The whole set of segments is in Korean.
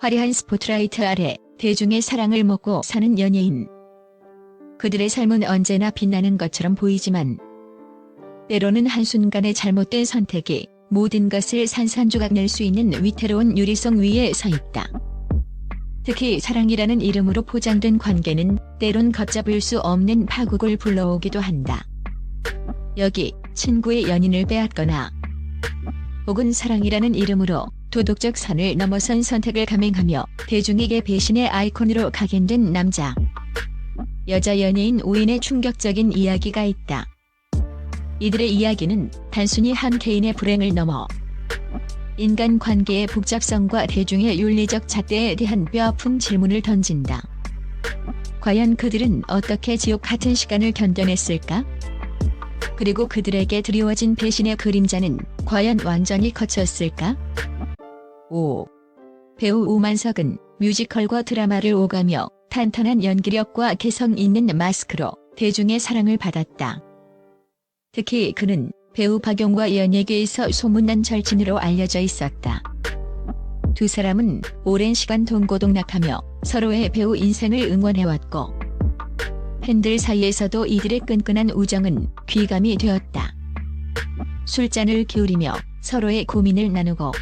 화려한 스포트라이트 아래 대중의 사랑을 먹고 사는 연예인. 그들의 삶은 언제나 빛나는 것처럼 보이지만 때로는 한순간의 잘못된 선택이 모든 것을 산산조각 낼 수 있는 위태로운 유리성 위에 서 있다. 특히 사랑이라는 이름으로 포장된 관계는 때론 걷잡을 수 없는 파국을 불러오기도 한다. 여기 친구의 연인을 빼앗거나 혹은 사랑이라는 이름으로 도덕적 선을 넘어선 선택을 감행하며 대중에게 배신의 아이콘으로 각인된 남자, 여자 연예인 5인의 충격적인 이야기가 있다. 이들의 이야기는 단순히 한 개인의 불행을 넘어 인간관계의 복잡성과 대중의 윤리적 잣대에 대한 뼈아픈 질문을 던진다. 과연 그들은 어떻게 지옥 같은 시간을 견뎌냈을까? 그리고 그들에게 드리워진 배신의 그림자는 과연 완전히 거쳤을까? 5. 배우 오만석은 뮤지컬과 드라마를 오가며 탄탄한 연기력과 개성 있는 마스크로 대중의 사랑을 받았다. 특히 그는 배우 박용과 연예계에서 소문난 절친으로 알려져 있었다. 두 사람은 오랜 시간 동고동락하며 서로의 배우 인생을 응원해왔고 팬들 사이에서도 이들의 끈끈한 우정은 귀감이 되었다. 술잔을 기울이며 서로의 고민을 나누고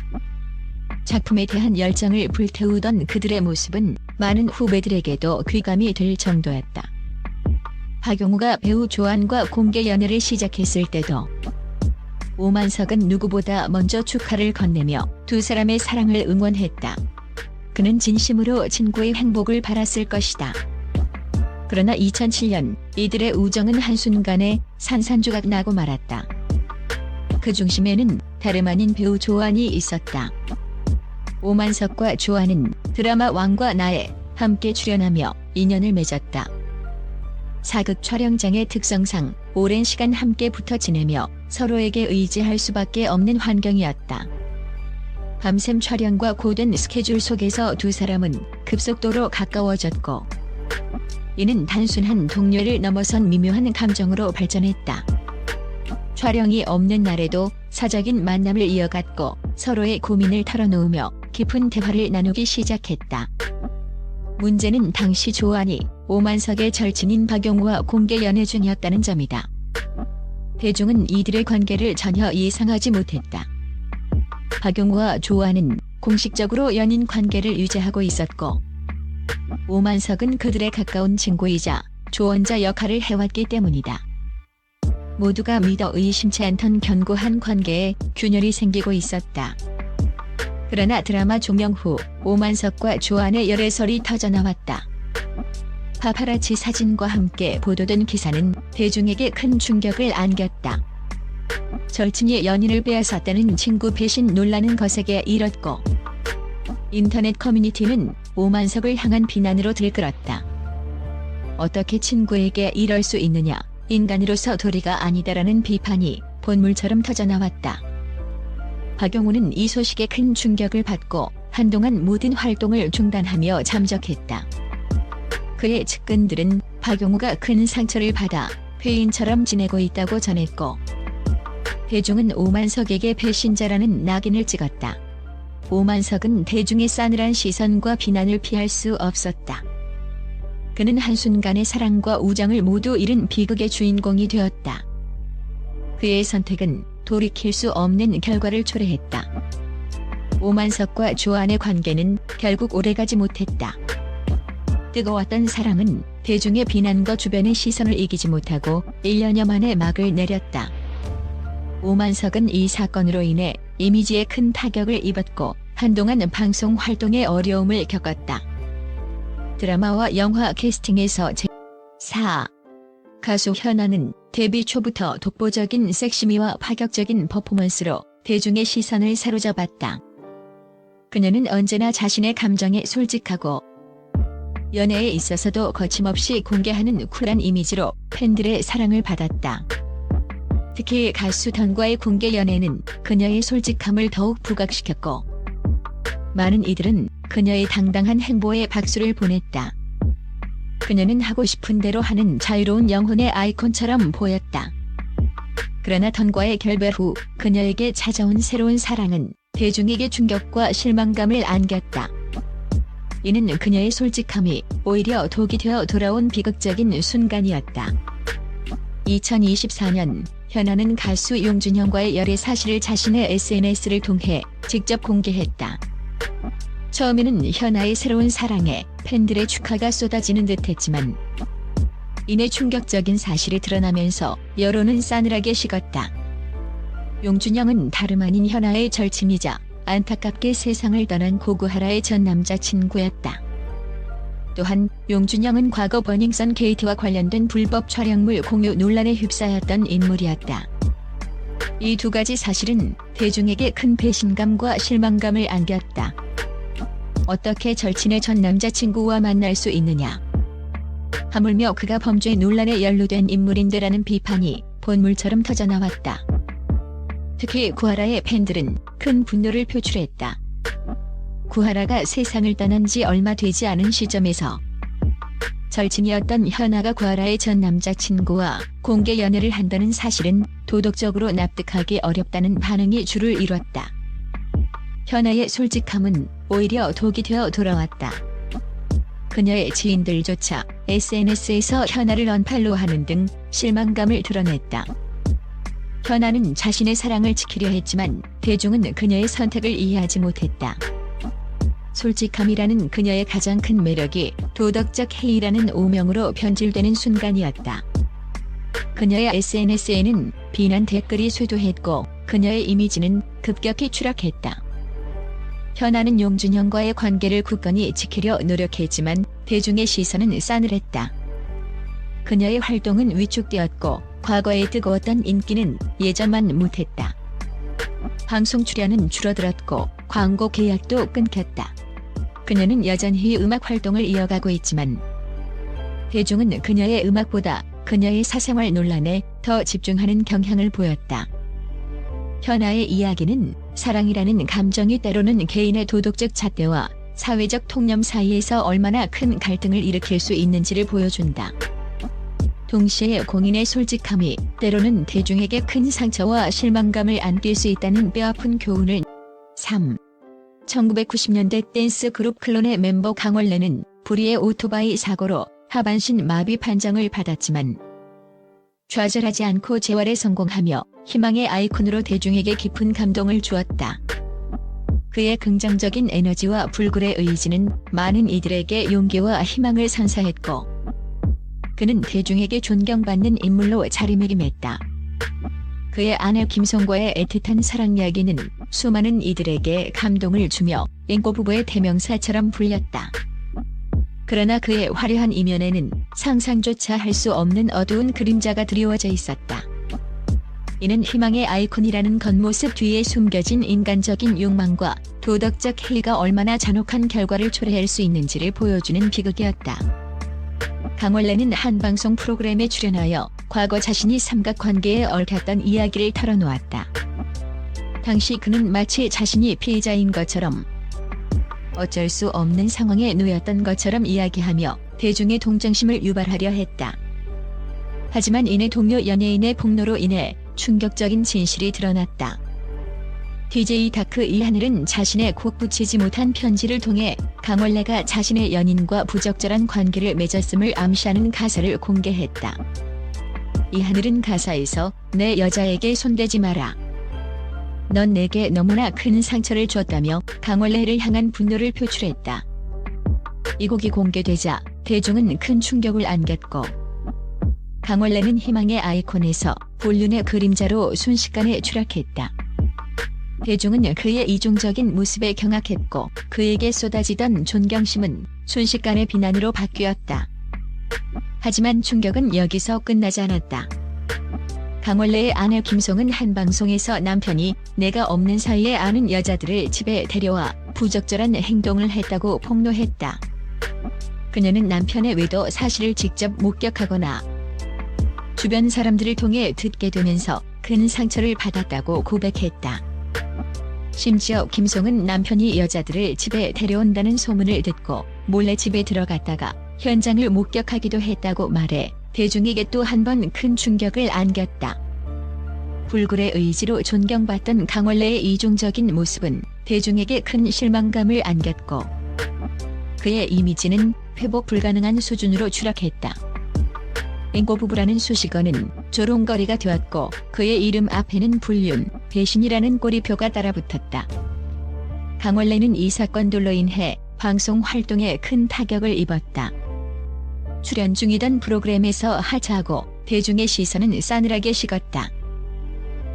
작품에 대한 열정을 불태우던 그들의 모습은 많은 후배들에게도 귀감이 될 정도였다. 박용우가 배우 조안과 공개 연애를 시작했을 때도 오만석은 누구보다 먼저 축하를 건네며 두 사람의 사랑을 응원했다. 그는 진심으로 친구의 행복을 바랐을 것이다. 그러나 2007년 이들의 우정은 한순간에 산산조각 나고 말았다. 그 중심에는 다름 아닌 배우 조안이 있었다. 오만석과 조안은 드라마 왕과 나에 함께 출연하며 인연을 맺었다. 사극 촬영장의 특성상 오랜 시간 함께 붙어 지내며 서로에게 의지할 수밖에 없는 환경이었다. 밤샘 촬영과 고된 스케줄 속에서 두 사람은 급속도로 가까워졌고 이는 단순한 동료를 넘어선 미묘한 감정으로 발전했다. 촬영이 없는 날에도 사적인 만남을 이어갔고 서로의 고민을 털어놓으며 깊은 대화를 나누기 시작했다. 문제는 당시 조안이 오만석의 절친인 박용우와 공개 연애 중이었다는 점이다. 대중은 이들의 관계를 전혀 예상하지 못했다. 박용우와 조안은 공식적으로 연인 관계를 유지하고 있었고 오만석은 그들의 가까운 친구이자 조언자 역할을 해왔기 때문이다. 모두가 믿어 의심치 않던 견고한 관계에 균열이 생기고 있었다. 그러나 드라마 종영 후 오만석과 조안의 열애설이 터져나왔다. 파파라치 사진과 함께 보도된 기사는 대중에게 큰 충격을 안겼다. 절친이 연인을 빼앗았다는 친구 배신 논란은 거세게 일었고 인터넷 커뮤니티는 오만석을 향한 비난으로 들끓었다. 어떻게 친구에게 이럴 수 있느냐, 인간으로서 도리가 아니다라는 비판이 본물처럼 터져나왔다. 박용우는 이 소식에 큰 충격을 받고 한동안 모든 활동을 중단하며 잠적했다. 그의 측근들은 박용우가 큰 상처를 받아 회인처럼 지내고 있다고 전했고 대중은 오만석에게 배신자라는 낙인을 찍었다. 오만석은 대중의 싸늘한 시선과 비난을 피할 수 없었다. 그는 한순간의 사랑과 우정을 모두 잃은 비극의 주인공이 되었다. 그의 선택은 돌이킬 수 없는 결과를 초래했다. 오만석과 조안의 관계는 결국 오래가지 못했다. 뜨거웠던 사랑은 대중의 비난과 주변의 시선을 이기지 못하고 1년여 만에 막을 내렸다. 오만석은 이 사건으로 인해 이미지에 큰 타격을 입었고 한동안 방송 활동에 어려움을 겪었다. 드라마와 영화 캐스팅에서 제4 가수 현아는 데뷔 초부터 독보적인 섹시미와 파격적인 퍼포먼스로 대중의 시선을 사로잡았다. 그녀는 언제나 자신의 감정에 솔직하고 연애에 있어서도 거침없이 공개하는 쿨한 이미지로 팬들의 사랑을 받았다. 특히 가수 던과의 공개 연애는 그녀의 솔직함을 더욱 부각시켰고 많은 이들은 그녀의 당당한 행보에 박수를 보냈다. 그녀는 하고 싶은 대로 하는 자유로운 영혼의 아이콘처럼 보였다. 그러나 던과의 결별 후 그녀에게 찾아온 새로운 사랑은 대중에게 충격과 실망감을 안겼다. 이는 그녀의 솔직함이 오히려 독이 되어 돌아온 비극적인 순간이었다. 2024년 현아는 가수 용준형과의 열애 사실을 자신의 SNS를 통해 직접 공개했다. 처음에는 현아의 새로운 사랑에 팬들의 축하가 쏟아지는 듯했지만 이내 충격적인 사실이 드러나면서 여론은 싸늘하게 식었다. 용준형은 다름 아닌 현아의 절친이자 안타깝게 세상을 떠난 고구하라의 전 남자친구였다. 또한 용준형은 과거 버닝썬 게이트와 관련된 불법 촬영물 공유 논란에 휩싸였던 인물이었다. 이 두 가지 사실은 대중에게 큰 배신감과 실망감을 안겼다. 어떻게 절친의 전 남자친구와 만날 수 있느냐. 하물며 그가 범죄 논란에 연루된 인물인데라는 비판이 본물처럼 터져나왔다. 특히 구하라의 팬들은 큰 분노를 표출했다. 구하라가 세상을 떠난 지 얼마 되지 않은 시점에서 절친이었던 현아가 구하라의 전 남자친구와 공개 연애를 한다는 사실은 도덕적으로 납득하기 어렵다는 반응이 줄을 이뤘다. 현아의 솔직함은 오히려 독이 되어 돌아왔다. 그녀의 지인들조차 SNS에서 현아를 언팔로우하는 등 실망감을 드러냈다. 현아는 자신의 사랑을 지키려 했지만 대중은 그녀의 선택을 이해하지 못했다. 솔직함이라는 그녀의 가장 큰 매력이 도덕적 해이라는 오명으로 변질되는 순간이었다. 그녀의 SNS에는 비난 댓글이 쇄도했고 그녀의 이미지는 급격히 추락했다. 현아는 용준형과의 관계를 굳건히 지키려 노력했지만 대중의 시선은 싸늘했다. 그녀의 활동은 위축되었고 과거에 뜨거웠던 인기는 예전만 못했다. 방송 출연은 줄어들었고 광고 계약도 끊겼다. 그녀는 여전히 음악 활동을 이어가고 있지만 대중은 그녀의 음악보다 그녀의 사생활 논란에 더 집중하는 경향을 보였다. 현아의 이야기는 사랑이라는 감정이 때로는 개인의 도덕적 잣대와 사회적 통념 사이에서 얼마나 큰 갈등을 일으킬 수 있는지를 보여준다. 동시에 공인의 솔직함이 때로는 대중에게 큰 상처와 실망감을 안길 수 있다는 뼈아픈 교훈을 3. 1990년대 댄스 그룹 클론의 멤버 강원래는 불의의 오토바이 사고로 하반신 마비 판정을 받았지만 좌절하지 않고 재활에 성공하며 희망의 아이콘으로 대중에게 깊은 감동을 주었다. 그의 긍정적인 에너지와 불굴의 의지는 많은 이들에게 용기와 희망을 선사했고 그는 대중에게 존경받는 인물로 자리매김했다. 그의 아내 김송과의 애틋한 사랑 이야기는 수많은 이들에게 감동을 주며 인고 부부의 대명사처럼 불렸다. 그러나 그의 화려한 이면에는 상상조차 할 수 없는 어두운 그림자가 드리워져 있었다. 이는 희망의 아이콘이라는 겉모습 뒤에 숨겨진 인간적인 욕망과 도덕적 해이가 얼마나 잔혹한 결과를 초래할 수 있는지를 보여주는 비극이었다. 강원래는 한 방송 프로그램에 출연하여 과거 자신이 삼각관계에 얽혔던 이야기를 털어놓았다. 당시 그는 마치 자신이 피해자인 것처럼 어쩔 수 없는 상황에 놓였던 것처럼 이야기하며 대중의 동정심을 유발하려 했다. 하지만 이내 동료 연예인의 폭로로 인해 충격적인 진실이 드러났다. DJ 다크 이하늘은 자신의 콕 붙이지 못한 편지를 통해 강원래가 자신의 연인과 부적절한 관계를 맺었음을 암시하는 가사를 공개했다. 이하늘은 가사에서 내 여자에게 손대지 마라. 넌 내게 너무나 큰 상처를 줬다며 강원래를 향한 분노를 표출했다. 이 곡이 공개되자 대중은 큰 충격을 안겼고 강원래는 희망의 아이콘에서 불륜의 그림자로 순식간에 추락했다. 대중은 그의 이중적인 모습에 경악했고 그에게 쏟아지던 존경심은 순식간에 비난으로 바뀌었다. 하지만 충격은 여기서 끝나지 않았다. 강원래의 아내 김송은 한 방송에서 남편이 내가 없는 사이에 아는 여자들을 집에 데려와 부적절한 행동을 했다고 폭로했다. 그녀는 남편의 외도 사실을 직접 목격하거나 주변 사람들을 통해 듣게 되면서 큰 상처를 받았다고 고백했다. 심지어 김송은 남편이 여자들을 집에 데려온다는 소문을 듣고 몰래 집에 들어갔다가 현장을 목격하기도 했다고 말해 대중에게 또 한 번 큰 충격을 안겼다. 불굴의 의지로 존경받던 강원래의 이중적인 모습은 대중에게 큰 실망감을 안겼고 그의 이미지는 회복 불가능한 수준으로 추락했다. 앵고 부부라는 수식어는 조롱거리가 되었고 그의 이름 앞에는 불륜, 배신이라는 꼬리표가 따라붙었다. 강원래는 이 사건들로 인해 방송 활동에 큰 타격을 입었다. 출연 중이던 프로그램에서 하차하고 대중의 시선은 싸늘하게 식었다.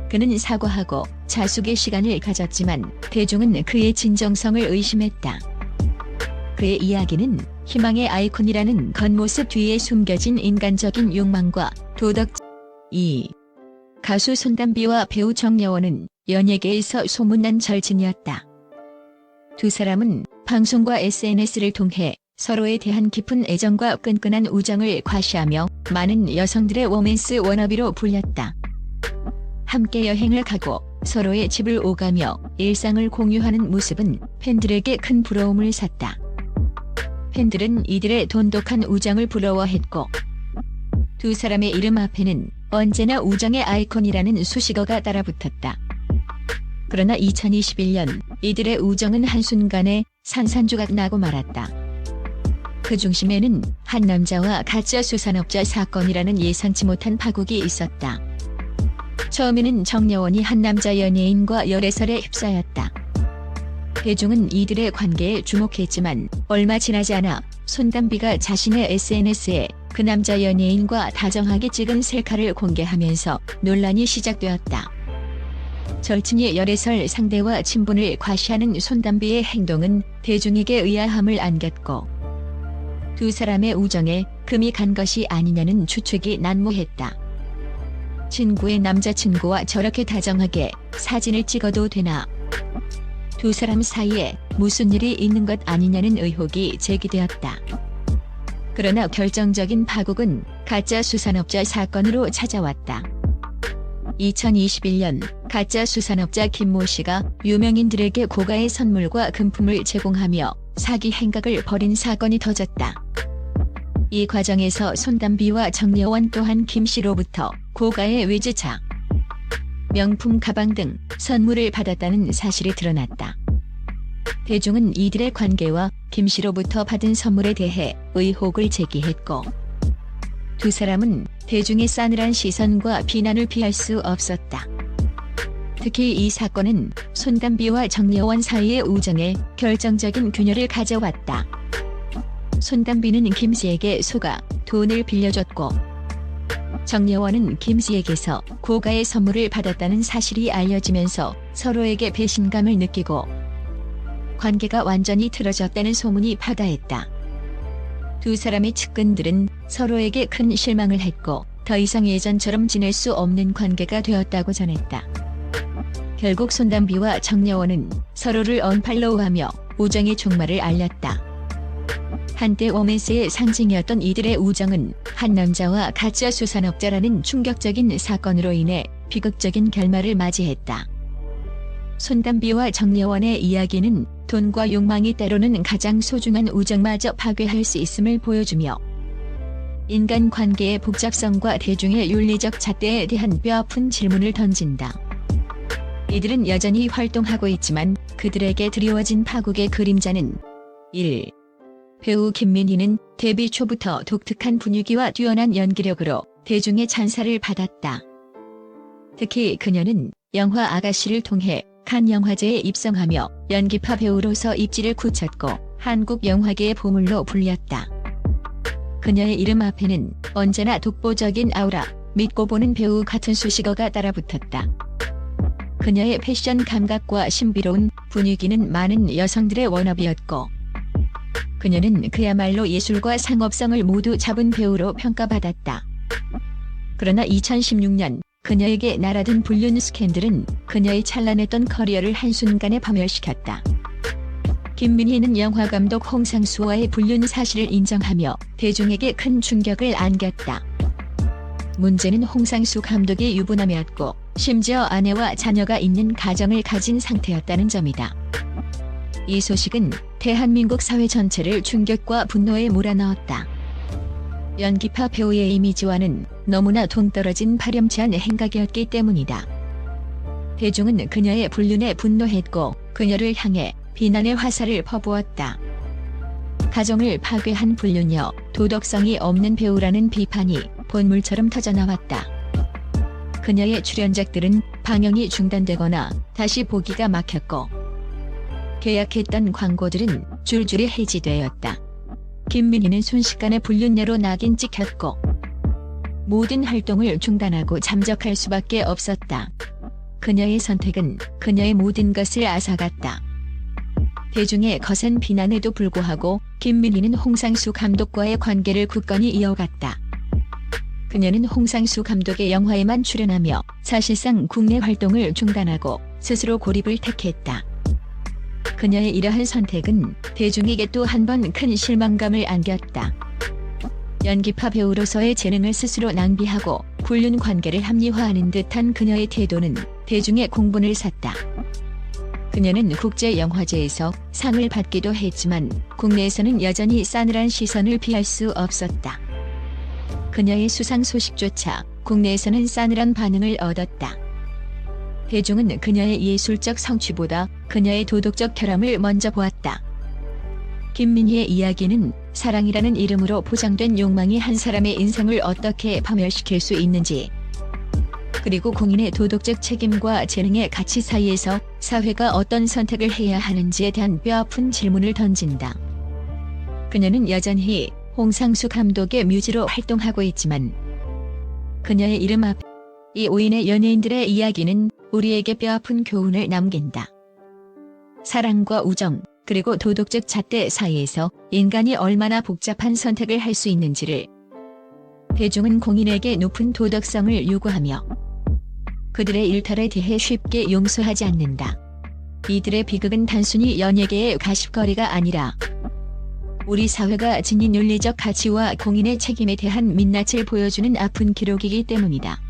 그는 사과하고 자숙의 시간을 가졌지만 대중은 그의 진정성을 의심했다. 그의 이야기는 희망의 아이콘이라는 겉모습 뒤에 숨겨진 인간적인 욕망과 도덕. 가수 손담비와 배우 정여원은 연예계에서 소문난 절친이었다. 두 사람은 방송과 SNS를 통해 서로에 대한 깊은 애정과 끈끈한 우정을 과시하며 많은 여성들의 로맨스 워너비로 불렸다. 함께 여행을 가고 서로의 집을 오가며 일상을 공유하는 모습은 팬들에게 큰 부러움을 샀다. 팬들은 이들의 돈독한 우정을 부러워했고 두 사람의 이름 앞에는 언제나 우정의 아이콘이라는 수식어가 따라붙었다. 그러나 2021년 이들의 우정은 한순간에 산산조각 나고 말았다. 그 중심에는 한 남자와 가짜 수산업자 사건이라는 예상치 못한 파국이 있었다. 처음에는 정여원이 한 남자 연예인과 열애설에 휩싸였다. 대중은 이들의 관계에 주목했지만 얼마 지나지 않아 손담비가 자신의 SNS에 그 남자 연예인과 다정하게 찍은 셀카를 공개하면서 논란이 시작되었다. 절친의 열애설 상대와 친분을 과시하는 손담비의 행동은 대중에게 의아함을 안겼고 두 사람의 우정에 금이 간 것이 아니냐는 추측이 난무했다. 친구의 남자친구와 저렇게 다정하게 사진을 찍어도 되나? 두 사람 사이에 무슨 일이 있는 것 아니냐는 의혹이 제기되었다. 그러나 결정적인 파국은 가짜 수산업자 사건으로 찾아왔다. 2021년 가짜 수산업자 김모 씨가 유명인들에게 고가의 선물과 금품을 제공하며 사기 행각을 벌인 사건이 터졌다. 이 과정에서 손담비와 정여원 또한 김 씨로부터 고가의 외제차, 명품 가방 등 선물을 받았다는 사실이 드러났다. 대중은 이들의 관계와 김 씨로부터 받은 선물에 대해 의혹을 제기했고 두 사람은 대중의 싸늘한 시선과 비난을 피할 수 없었다. 특히 이 사건은 손담비와 정여원 사이의 우정에 결정적인 균열을 가져왔다. 손담비는 김 씨에게 속아 돈을 빌려줬고 정여원은 김 씨에게서 고가의 선물을 받았다는 사실이 알려지면서 서로에게 배신감을 느끼고 관계가 완전히 틀어졌다는 소문이 파다했다. 두 사람의 측근들은 서로에게 큰 실망을 했고 더 이상 예전처럼 지낼 수 없는 관계가 되었다고 전했다. 결국 손담비와 정여원은 서로를 언팔로우하며 우정의 종말을 알렸다. 한때 로맨스의 상징이었던 이들의 우정은 한 남자와 가짜 수산업자라는 충격적인 사건으로 인해 비극적인 결말을 맞이했다. 손담비와 정여원의 이야기는 돈과 욕망이 때로는 가장 소중한 우정마저 파괴할 수 있음을 보여주며 인간관계의 복잡성과 대중의 윤리적 잣대에 대한 뼈아픈 질문을 던진다. 이들은 여전히 활동하고 있지만 그들에게 드리워진 파국의 그림자는 1. 배우 김민희는 데뷔 초부터 독특한 분위기와 뛰어난 연기력으로 대중의 찬사를 받았다. 특히 그녀는 영화 아가씨를 통해 칸 영화제에 입성하며 연기파 배우로서 입지를 굳혔고 한국 영화계의 보물로 불렸다. 그녀의 이름 앞에는 언제나 독보적인 아우라, 믿고 보는 배우 같은 수식어가 따라붙었다. 그녀의 패션 감각과 신비로운 분위기는 많은 여성들의 워너비였고 그녀는 그야말로 예술과 상업성을 모두 잡은 배우로 평가받았다. 그러나 2016년 그녀에게 날아든 불륜 스캔들은 그녀의 찬란했던 커리어를 한순간에 파멸시켰다. 김민희는 영화감독 홍상수와의 불륜 사실을 인정하며 대중에게 큰 충격을 안겼다. 문제는 홍상수 감독이 유부남이었고 심지어 아내와 자녀가 있는 가정을 가진 상태였다는 점이다. 이 소식은 대한민국 사회 전체를 충격과 분노에 몰아넣었다. 연기파 배우의 이미지와는 너무나 동떨어진 파렴치한 행각이었기 때문이다. 대중은 그녀의 불륜에 분노했고 그녀를 향해 비난의 화살을 퍼부었다. 가정을 파괴한 불륜녀, 도덕성이 없는 배우라는 비판이 본물처럼 터져나왔다. 그녀의 출연작들은 방영이 중단되거나 다시 보기가 막혔고 계약했던 광고들은 줄줄이 해지되었다. 김민희는 순식간에 불륜녀로 낙인 찍혔고 모든 활동을 중단하고 잠적할 수밖에 없었다. 그녀의 선택은 그녀의 모든 것을 앗아갔다. 대중의 거센 비난에도 불구하고 김민희는 홍상수 감독과의 관계를 굳건히 이어갔다. 그녀는 홍상수 감독의 영화에만 출연하며 사실상 국내 활동을 중단하고 스스로 고립을 택했다. 그녀의 이러한 선택은 대중에게 또 한 번 큰 실망감을 안겼다. 연기파 배우로서의 재능을 스스로 낭비하고 불륜 관계를 합리화하는 듯한 그녀의 태도는 대중의 공분을 샀다. 그녀는 국제영화제에서 상을 받기도 했지만 국내에서는 여전히 싸늘한 시선을 피할 수 없었다. 그녀의 수상 소식조차 국내에서는 싸늘한 반응을 얻었다. 대중은 그녀의 예술적 성취보다 그녀의 도덕적 결함을 먼저 보았다. 김민희의 이야기는 사랑이라는 이름으로 포장된 욕망이 한 사람의 인생을 어떻게 파멸시킬 수 있는지, 그리고 공인의 도덕적 책임과 재능의 가치 사이에서 사회가 어떤 선택을 해야 하는지에 대한 뼈아픈 질문을 던진다. 그녀는 여전히 홍상수 감독의 뮤즈로 활동하고 있지만 그녀의 이름 앞 이 5인의 연예인들의 이야기는 우리에게 뼈아픈 교훈을 남긴다. 사랑과 우정, 그리고 도덕적 잣대 사이에서 인간이 얼마나 복잡한 선택을 할 수 있는지를 대중은 공인에게 높은 도덕성을 요구하며 그들의 일탈에 대해 쉽게 용서하지 않는다. 이들의 비극은 단순히 연예계의 가십거리가 아니라 우리 사회가 지닌 윤리적 가치와 공인의 책임에 대한 민낯을 보여주는 아픈 기록이기 때문이다.